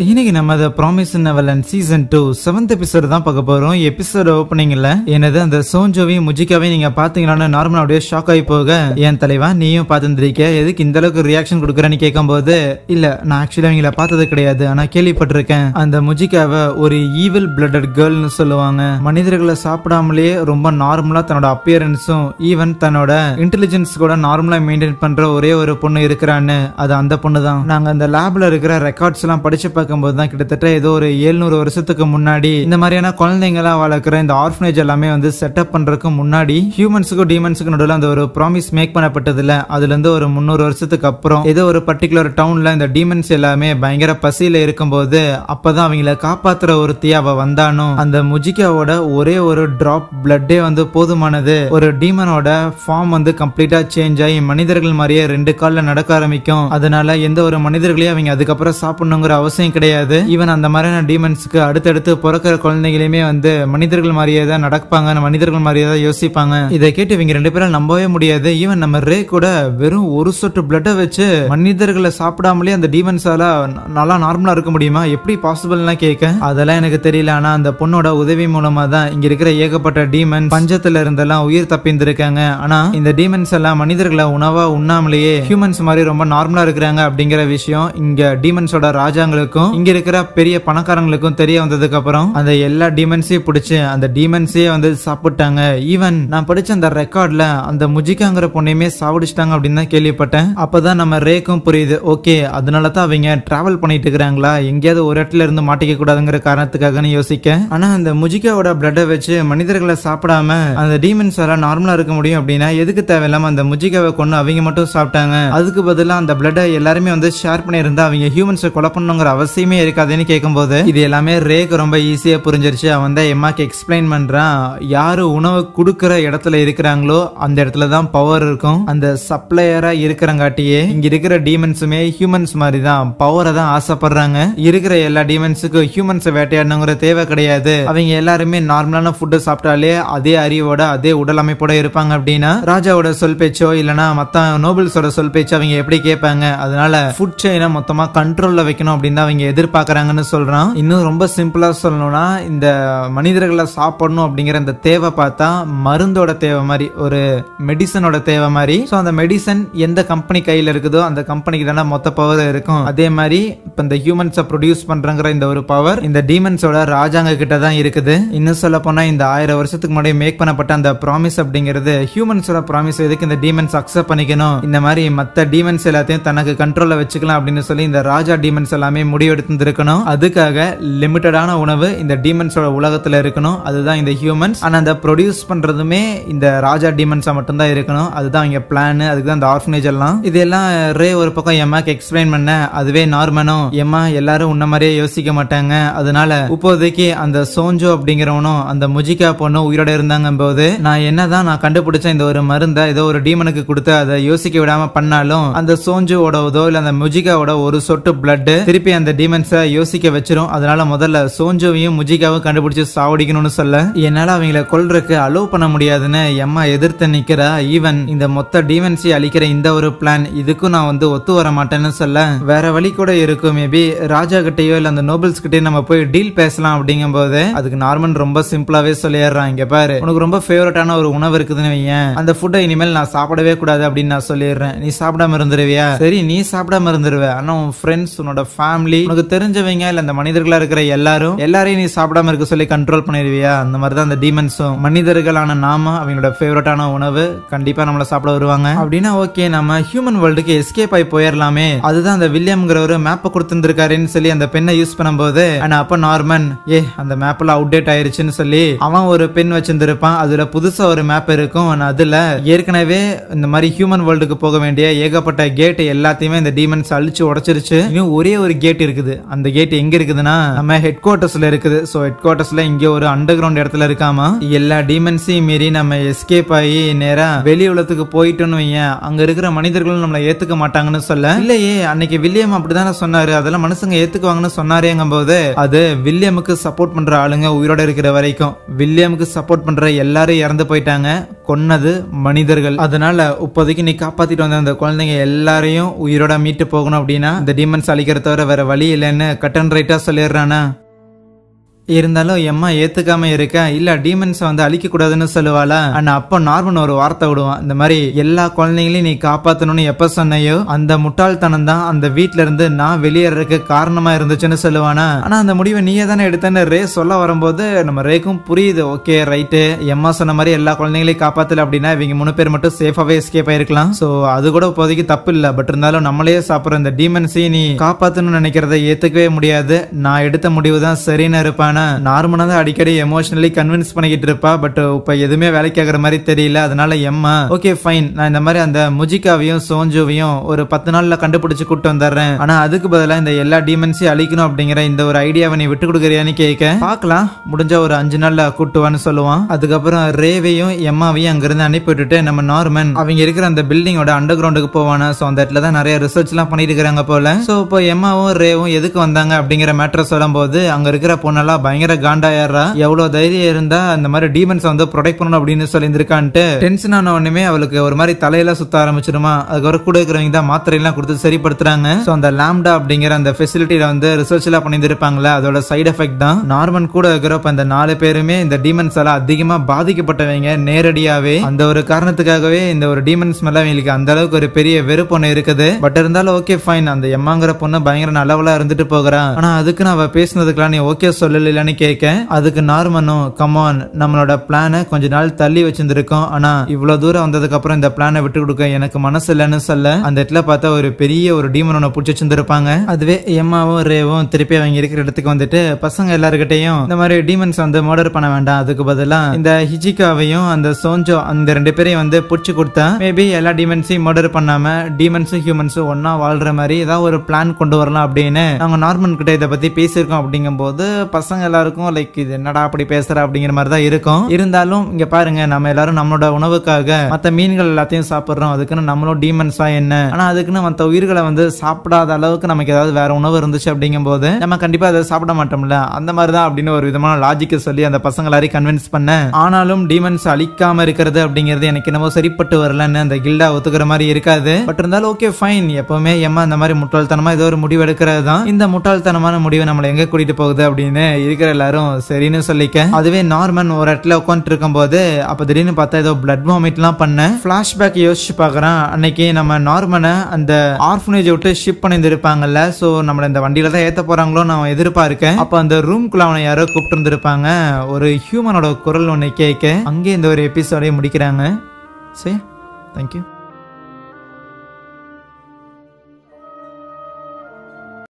இன்னைக்கு நம்ம The Promise Neverland Season 2 7th episode தான் பார்க்க போறோம். எபிசோட் ஓப்பனிங்ல என்னது அந்த சோஞ்சோவையும் முஜிகாவையும் நீங்க பாத்தீங்கன்னா நார்மலா அப்படியே ஷாக் ஆகி போக, என் தலைவா நீயும் பார்த்துருக்க, எதுக்கு இந்த அளவுக்கு ரியாக்ஷன் கொடுக்குறேன்னு கேட்கும்போது, இல்ல நான் ஆக்சுவலி அவங்கள பார்த்தது கிடையாது, ஆனா கேள்விப்பட்டிருக்கேன். அந்த முஜிகாவை ஒரு ஈவில் பிளட்டட் கேர்ள்னு சொல்லுவாங்க. மனிதர்களை சாப்பிடாமலேயே ரொம்ப நார்மலா தன்னோட அப்பியரன்ஸும் ஈவன் தன்னோட இன்டெலிஜென்ஸ் கூட நார்மலா மெயின்டைன் பண்ற ஒரே ஒரு பொண்ணு இருக்கிறான்னு, அது அந்த பொண்ணு தான். நாங்க அந்த லேப்ல இருக்கிற ரெக்கார்ட்ஸ் எல்லாம் படிச்சு பார்க்கும்போது தான் கிட்டத்தட்ட ஏதோ ஒரு 700 வருஷத்துக்கு முன்னாடி இந்த மாதிரியான குழந்தைங்களா வளர்க்குற இந்த ஆர்ஃபனேஜ் எல்லாமே வந்து செட்டப் பண்றதுக்கு முன்னாடி ஹியூமன்ஸுக்கும் டீமன்ஸுக்கும் நடுவில் அந்த ஒரு ப்ராமிஸ் மேக் பண்ணப்பட்டதுல, அதுல இருந்து ஒரு 300 வருஷத்துக்கு அப்புறம் ஏதோ ஒரு பர்டிகுலர் டவுன்ல இந்த டீமன்ஸ் எல்லாமே பயங்கர பசியில இருக்கும்போது அப்பதான் அவங்கள காப்பாத்துற ஒரு தியாவ வந்தானோ, அந்த முஜிகாவோட ஒரே ஒரு டிராப் பிளட்டே வந்து போதுமானது. ஒரு டீமனோட ஃபார்ம் வந்து கம்ப்ளீட்டா சேஞ்ச் ஆகி மனிதர்கள் மாதிரியே 2 கால்ல நடக்க ஆரம்பிக்கும். அதனால எந்த ஒரு மனிதர்களையும் அவங்க அதுக்கப்புறம் சாப்பிடணுங்கிற அவசியம் கிடையாது. ஈவன் அந்த மாதிரியான டீமன்ஸ்க்கு அடுத்தடுத்து பிறக்கிற குழந்தைகளையுமே வந்து மனிதர்கள் மாதிரியே தான் நடப்பாங்க, மனிதர்கள் மாதிரியே தான் யோசிப்பாங்க. இதை கேட்டு இவங்க 2 பேரும் நம்பவே முடியாது. ஈவன் நம்ம ரே கூட வெறும் ஒரு சொட்டு பிளட்டை வச்சு மனிதர்களை சாப்பிடாமலே அந்த டீமன்ஸால நல்லா நார்மலா இருக்க முடியுமா, எப்படி பாசிபிள்னா கேட்க, அதெல்லாம் எனக்கு தெரியல. ஆனா அந்த பொண்ணோட உதவி மூலமா தான் இங்க இருக்கிற ஏகப்பட்ட டீமன் பஞ்சத்துல இருந்தெல்லாம் உயிர் தப்பிந்திருக்காங்க. ஆனா இந்த டீமன்ஸ் எல்லாம் மனிதர்களை உணவா உண்ணாமலேயே ஹியூமன்ஸ் மாதிரி ரொம்ப நார்மலா இருக்கிறாங்க அப்படிங்கிற விஷயம் இங்க டீமன்ஸோட ராஜாங்களுக்கும் இங்க இருக்கிற பெரிய பணக்காரங்களுக்கும் தெரிய வந்ததுக்கு அப்புறம் அந்த எல்லா டீமன்ஸையும் பிடிச்சு அந்த டீமன்ஸே வந்து சாப்பிட்டாங்க. ஈவன் நான் படிச்ச அந்த ரெக்கார்ட்ல அந்த முஜிகாங்கிற பொண்ணையுமே சாவடிச்சிட்டாங்க அப்படின்னு தான் கேள்விப்பட்டேன். அப்பதான் நம்ம ரேக்கும் புரியுது, ஓகே அதனால தான் அவங்க டிராவல் பண்ணிட்டு இருக்கிறாங்களா, எங்கேயாவது ஒரு இடத்துல இருந்து மாட்டிக்க கூடாதுங்கிற காரணத்துக்காகன்னு யோசிக்க. ஆனா அந்த முஜிகாவோட பிளட்டை வச்சு மனிதர்களை சாப்பிடாம அந்த டீமன்ஸ் எல்லாம் நார்மலா இருக்க முடியும் அப்படின்னா எதுக்கு தேவையில்லாம அந்த முஜிகாவை கொண்டு அவங்க மட்டும் சாப்பிட்டாங்க. அதுக்கு பதிலாக அந்த பிளட்டை எல்லாருமே வந்து ஷேர் பண்ணி இருந்தா அவங்க ஹியூமன்ஸை கொலை பண்ணுங்கிற அவசியமே இருக்காதுன்னு கேட்கும்போது இது எல்லாமே ரேக்கு ரொம்ப ஈஸியா புரிஞ்சிருச்சு. அவன் தான் எம்மாக்கு எக்ஸ்பிளைன் பண்றான், யாரு உணவு கொடுக்கற இடத்துல இருக்கிறாங்களோ அந்த இடத்துல தான் பவர் இருக்கும். அந்த சப்ளையரா இருக்கிறங்காட்டியே இங்க இருக்கிற டீமன்ஸுமே ஹியூமன்ஸ் மாதிரி தான் பவரை தான் ஆசைப்படுறாங்க. இருக்கிற எல்லா டீமன்ஸுக்கும் ஹியூமன்ஸை வேட்டையாடணுங்கிற தேவை கிடையாது. அவங்க எல்லாருமே நார்மலான ஃபுட்டு சாப்பிட்டாலே அதே அறிவோட அதே உடல் அமைப்போட இருப்பாங்க. அப்படின்னா ராஜாவோட சொல் பேச்சோ இல்லனா மத்த நோபல்ஸோட சொல் பேச்சோ அவங்க எப்படி கேட்பாங்க. அதனால ஃபுட் செயினை மொத்தமா கண்ட்ரோல்ல வைக்கணும் அப்படின்னு அவங்க எதிர்பார்க்கறாங்கன்னு சொல்றான். இன்னும் ரொம்ப சிம்பிளா சொல்லணும்னா இந்த மனிதர்களை சாப்பிடணும் அப்படிங்கிற அந்த தேவை பார்த்தா மருந்தோட தேவை மாதிரி, ஒரு மெடிசனோட தேவை மாதிரி. ஸோ அந்த மெடிசன் எந்த கம்பெனி கையில் இருக்குதோ அந்த கம்பெனிக்கு தானே மொத்த பவர் இருக்கும். அதே மாதிரி இப்போ இந்த ஹியூமன்ஸை ப்ரொடியூஸ் பண்றங்கிற இந்த ஒரு பவர் இந்த டீமன்ஸோட ராஜாங்க கிட்ட தான் இருக்குது. இன்னும் சொல்ல போனா இந்த 1000 வருஷத்துக்கு முன்னாடி மேக் பண்ணப்பட்ட அந்த ப்ராமிஸ் அப்படிங்கிறது ஹியூமன்ஸோட ப்ராமிஸ் எதுக்கு இந்த டீமன்ஸ் அக்செப்ட் பண்ணிக்கணும், இந்த மாதிரி மற்ற டீமன்ஸ் எல்லாத்தையும் தனக்கு கண்ட்ரோல்ல வச்சுக்கலாம் அப்படின்னு சொல்லி இந்த ராஜா டீமன்ஸ் எல்லாமே முடிவெடுத்து இருக்கணும். அதுக்காக லிமிட்டடான உணவு இந்த டீமன்ஸோட உலகத்துல இருக்கணும், அதுதான் இந்த ஹியூமன்ஸ். ஆனா அந்த ப்ரொடியூஸ் பண்றதுமே இந்த ராஜா டீமன்ஸா மட்டும் தான் இருக்கணும், அதுதான் அவங்க பிளான். அதுக்கு தான் இந்த ஆர்ஃபனேஜ் எல்லாம். இதெல்லாம் ரே ஒரு பக்கம் எம்மாக்கு எக்ஸ்பிளைன் பண்ண, அதுவே நார்மனும் எம்மா எல்லாரும் உன்ன மாதிரியே யோசிக்க மாட்டாங்க, அதனால இப்போதைக்கு அந்த சோஞ்சோ அப்படிங்கிறவனும் அந்த முஜிகா பொண்ணும் உயிரோட இருந்தாங்க போது நான் என்னதான் நான் கண்டுபிடிச்ச இந்த ஒரு மருந்தை ஏதோ ஒரு டீமனுக்கு கொடுத்து அதை யோசிக்க விடாம பண்ணாலும் அந்த சோஞ்சோவோடதோ இல்ல அந்த முஜிகாவோட ஒரு சொட்டு பிளட் திருப்பி அந்த டீமன்ஸை யோசிக்க வச்சிரும். அதனால முதல்ல சோஞ்சோவையும் முஜிகாவும் கண்டுபிடிச்சு சாவடிக்கணும்னு சொல்ல, என்னால அவங்களை கொல்றதுக்கு அலோவ் பண்ண முடியாதுன்னு எம்மா எதிர்த்து நிக்கிறா. ஈவன் இந்த மொத்த டீமன்ஸை அழிக்கிற இந்த ஒரு பிளான் இதுக்கும் நான் வந்து ஒத்து வர மாட்டேன்னு சொல்ல, வேற வழி கூட இருக்கும், மேபி ராஜா கிட்டயோ இல்ல அந்த நோபல்ஸ் கிட்டயோ நம்ம போய் டீல் பேசலாம் அப்படிங்கும் போது அதுக்கு நார்மன் ரொம்ப சிம்பிளாவே சொல்லிடுறான், இங்க பாரு உனக்கு ரொம்ப ஃபேவரட்டான ஒரு உணவு இருக்குதுன்னு வையேன், அந்த ஃபுட்டை இனிமேல் நான் சாப்பிடவே கூடாது அப்படின்னு நான் சொல்லிடுறேன், நீ சாப்பிடாம இருந்துருவியா, சரி நீ சாப்பிடாம இருந்துருவ, ஆனா உன் ஃப்ரெண்ட்ஸ் உன்னோட ஃபேமிலி உனக்கு தெரிஞ்சவங்க இல்ல அந்த மனிதர்களா இருக்கிற எல்லாரையும் நீ சாப்பிடாம இருக்க சொல்லி கண்ட்ரோல் பண்ணிடுவியா. அந்த மாதிரி தான் அந்த டீமன்ஸும் மனிதர்களான நாம அவங்களோட ஃபேவரட்டான உணவு கண்டிப்பா நம்மள சாப்பிட வருவாங்க அப்படின்னா ஓகே நம்ம ஹியூமன் வேர்ல்டுக்கு எஸ்கேப் ஆகி போயிடலாமே. அதுதான் அந்த வில்லியம்ங்கிற ஒரு மேப்பை கொடுத்துருக்காருன்னு சொல்லி அந்த பெண்ணை யூஸ் பண்ணும்போது அப்ப நார்மன் அந்த மேப்ல அவுடேட் ஆயிருச்சுன்னு சொல்லி அவன் ஒரு பெண் வச்சிருந்திருப்பான். அதுல புதுசா ஒரு மேப் இருக்கும், அதுல ஏற்கனவே இந்த மாதிரி ஹியூமன் வேர்ல்டுக்கு போக வேண்டிய ஏகப்பட்ட கேட் எல்லாத்தையுமே இந்த டீமன்ஸ் அழிச்சு உடைச்சிருச்சு. இன்னும் ஒரே ஒரு கேட் இருக்குது, அந்த கேட் எங்க இருக்குதுன்னா நம்ம ஹெட் குவார்டர்ஸ்ல இருக்குது. சோ ஹெட் குவார்டர்ஸ்ல இங்க ஒரு அண்டர் கிரவுண்ட் இடத்துல இருக்காமா. எல்லா டீமன்ஸையும் மீறி நம்ம எஸ்கேப் ஆகி நேரா வெளி உலகத்துக்கு போயிட்டோன்னு வையேன், அங்க இருக்கிற மனிதர்களும் நம்மளை ஏத்துக்க மாட்டாங்கன்னு சொல்ல, இல்லையே அன்னைக்கு வில்லியம் அப்படிதானே சொன்னாரு, அதெல்லாம் மனுஷங்க ஏத்துக்குவாங்கன்னு சொன்னாரேங்கும் போது அது வில்லியமுக்கு சப்போர்ட் பண்ற ஆளுங்க உயிரோட இருக்கிற வரைக்கும், வில்லியமுக்கு சப்போர்ட் பண்ற எல்லாரும் இறந்து போயிட்டாங்க, கொன்னது மனிதர்கள். அதனால இப்போதைக்கு நீ காப்பாத்திட்டு வந்த அந்த குழந்தைங்க எல்லாரையும் உயிரோட மீட்டு போகணும் அப்படின்னா இந்த டீமன்ஸ் அழிக்கிற தவிர வேற வழி வழி இல்லைன்னு கட் அண்ட் ரைட்டா சொல்லிடுறானா. இருந்தாலும் எம்மா ஏத்துக்காம இருக்க இல்ல டீமன்ஸ் வந்து அழிக்க கூடாதுன்னு சொல்லுவாளா. ஆனா அப்ப நார்மன் ஒரு வார்த்தை விடுவான், இந்த மாதிரி எல்லா குழந்தைங்களையும் நீ காப்பாத்தணும்னு எப்ப சொன்னையோ அந்த முட்டாள்தனம் தான் அந்த வீட்ல இருந்து நான் வெளியேறதுக்கு காரணமா இருந்துச்சுன்னு சொல்லுவானா. ஆனா அந்த முடிவை நீயே தானே எடுத்தேன்னு ரே சொல்ல வரும்போது நம்ம ரேக்கும் புரியுது, ஓகே ரைட்டு எம்மா சொன்ன மாதிரி எல்லா குழந்தைங்களையும் காப்பாத்தல அப்படின்னா இவங்க 3 பேர் மட்டும் சேஃபாவே எஸ்கேப் ஆயிருக்கலாம். சோ அது கூட இப்போதைக்கு தப்பு இல்ல. பட் இருந்தாலும் நம்மளே சாப்பிடுற இந்த டீமன்ஸையும் நீ காப்பாத்தணும்னு நினைக்கிறத ஏத்துக்கவே முடியாது. நான் எடுத்த முடிவு தான் சரின்னு இருப்பான. நார்மலா தான் அடிக்கடி எமோஷனலி கன்வின்ஸ் பண்ணிக்கிட்டு இருப்பா. பட் இப்ப எதுவுமே வேலைக்கு ஆகிற மாதிரி தெரியல. அதனால எம்மா ஓகே ஃபைன், நான் இந்த மாதிரி அந்த முஜிகாவையும் சோஞ்சோவையும் ஒரு 10 நாள்ல கண்டுபிடிச்சு கூட்டு வந்துடுறேன். ஆனா அதுக்கு பதிலா இந்த எல்லா டீமன்ஸையும் அழிக்கணும் அப்படிங்கிற இந்த ஒரு ஐடியாவை நீ விட்டு கொடுக்குறியான்னு கேட்க, பாக்கலாம் முடிஞ்ச ஒரு 5 நாள்ல கூட்டுவான்னு சொல்லுவான். அதுக்கப்புறம் ரேவையும் எம்மாவையும் அங்கிருந்து அனுப்பி விட்டுட்டு நம்ம நார்மன் அவங்க இருக்கிற அந்த பில்டிங்கோட அண்டர் கிரவுண்டுக்கு போவானா. சோ அந்த இடத்துல தான் நிறைய ரிசர்ச் எல்லாம் பண்ணிட்டு இருக்காங்க போல. சோ இப்போ எம்மாவும் ரேவும் எதுக்கு வந்தாங்க அப்படிங்கிற மேட்டரை சொல்லும் போது அங்க இருக்கிற பொண்ணெல்லாம் பயங்கர காண்டாயறா. எவ்வளவு தைரியம் இருந்தா அந்த மாதிரி டீமன்ஸ் வந்து ப்ரொடெக்ட் பண்ணணும் அப்படின்னு சொல்லியிருக்கான்ட்டு டென்ஷன் ஆன உடனே அவளுக்கு ஒரு மாதிரி தலையெல்லாம் சுத்த ஆரம்பிச்சிருமா. அதுக்கப்புறம் கூட இருக்கிறவங்க தான் மாத்திரை எல்லாம் கொடுத்து சரிப்படுத்துறாங்க. சோ அந்த லாம்டா அப்படிங்கிற அந்த ஃபெசிலிட்டியில வந்து ரிசர்ச் எல்லாம் பண்ணியிருப்பாங்களா, அதோட சைடு எஃபெக்ட் தான் நார்மன் கூட இருக்கிறப்ப அந்த 4 பேருமே இந்த டீமன்ஸ் எல்லாம் அதிகமா பாதிக்கப்பட்டவங்க நேரடியாவே. அந்த ஒரு காரணத்துக்காகவே இந்த ஒரு டீமன்ஸ் மேல அவங்களுக்கு அந்த அளவுக்கு ஒரு பெரிய வெறுப்பு ஒண்ணு இருக்குது. பட் இருந்தாலும் ஓகே ஃபைன், அந்த எம்மாங்கிற பொண்ணு பயங்கர நல்லவளா இருந்துட்டு போகிறான். ஆனா அதுக்கு நான் அவ பேசினதுக்கெல்லாம் நீ ஓகே சொல்லலன்னு கேட்க, அதுக்கு நார்மனும் கமான் நம்மளோட பிளானை கொஞ்ச நாள் தள்ளி வச்சிருந்திருக்கோம். ஆனா இவ்வளவு தூரம் வந்ததுக்கு அப்புறம் இந்த பிளானை விட்டு கொடுக்க எனக்கு மனசு இல்லைன்னு சொல்ல அந்த இடத்துல பார்த்தா ஒரு பெரிய ஒரு டீமன் ஒண்ணு பிடிச்சி வச்சிருந்திருப்பாங்க. அதுவே எம்மாவும் ரேவும் திருப்பி அவங்க இருக்கிற இடத்துக்கு வந்துட்டு பசங்க எல்லாருக்கிட்டையும் இந்த மாதிரி டீமன்ஸ் வந்து மர்டர் பண்ண வேண்டாம், அதுக்கு பதிலா இந்த ஹிஜிகாவையும் அந்த சோஞ்சோ அந்த 2 பேரையும் வந்து பிடிச்சி கொடுத்தா மேபி எல்லா டீமன்ஸையும் மர்டர் பண்ணாம டீமன்ஸும் ஹியூமன்ஸும் ஒன்னா வாழ்ற மாதிரி ஏதாவது ஒரு பிளான் கொண்டு வரலாம் அப்படின்னு நாங்க நார்மன் கிட்ட இதை பத்தி பேசியிருக்கோம். அப்படிங்கும் போது பசங்க எல்லாருக்கும் லைக் இது என்னடா அப்படி பேசுற அப்படிங்கிற மாதிரி தான் இருக்கும். இருந்தாலும் இங்க பாருங்க, நம்ம எல்லாரும் நம்மளோட உணவுக்காக மத்த மீன்கள் எல்லாத்தையும் சாப்பிடுறோம், அதுக்குன்னு நம்மளும் டீமன்ஸா என்ன, ஆனா அதுக்குன்னு மத்த உயிர்களை வந்து சாப்பிடாத அளவுக்கு நமக்கு ஏதாவது வேற உணவு இருந்துச்சு அப்படிங்கும் போது நம்ம கண்டிப்பா அதை சாப்பிட மாட்டோம்ல, அந்த மாதிரி தான் அப்படின்னு ஒரு விதமான லாஜிக்க சொல்லி அந்த பசங்க எல்லாரையும் கன்வின்ஸ் பண்ண. ஆனாலும் டீமன்ஸ் அழிக்காம இருக்கிறது அப்படிங்கிறது எனக்கு என்னமோ சரிப்பட்டு வரலன்னு அந்த கில்டா ஒத்துக்கிற மாதிரி இருக்காது. பட் இருந்தாலும் ஓகே ஃபைன், எப்பவுமே எம்மா இந்த மாதிரி முட்டாள்தனமா ஏதோ ஒரு முடிவு எடுக்கிறது தான். இந்த முட்டாள்தனமான முடிவை நம்மளை எங்க கூட்டிட்டு போகுது அப்படின்னு இருக்கிற எல்லாரும் சரின்னு சொல்லிக்க, அதுவே நார்மன் ஒரு இடத்துல உட்காந்துட்டு இருக்கும் போது அப்ப திடீர்னு பார்த்தா ஏதோ பிளட் வாமிட் எல்லாம் பண்ண பிளாஷ்பேக் யோசிச்சு பாக்குறான். அன்னைக்கு நம்ம நார்மனை அந்த ஆர்ஃபனேஜ் விட்டு ஷிப் பண்ணிருப்பாங்கல்ல, சோ நம்மள இந்த வண்டியில தான் ஏத்த போறாங்களோ நான் எதிர்பார்க்கேன். அப்ப அந்த ரூம்குள்ள அவனை யாரோ கூப்பிட்டு இருந்திருப்பாங்க. ஒரு ஹியூமனோட குரல் ஒண்ணு கேட்க அங்கே இந்த ஒரு எபிசோடை முடிக்கிறாங்க. சரி, தேங்க்யூ.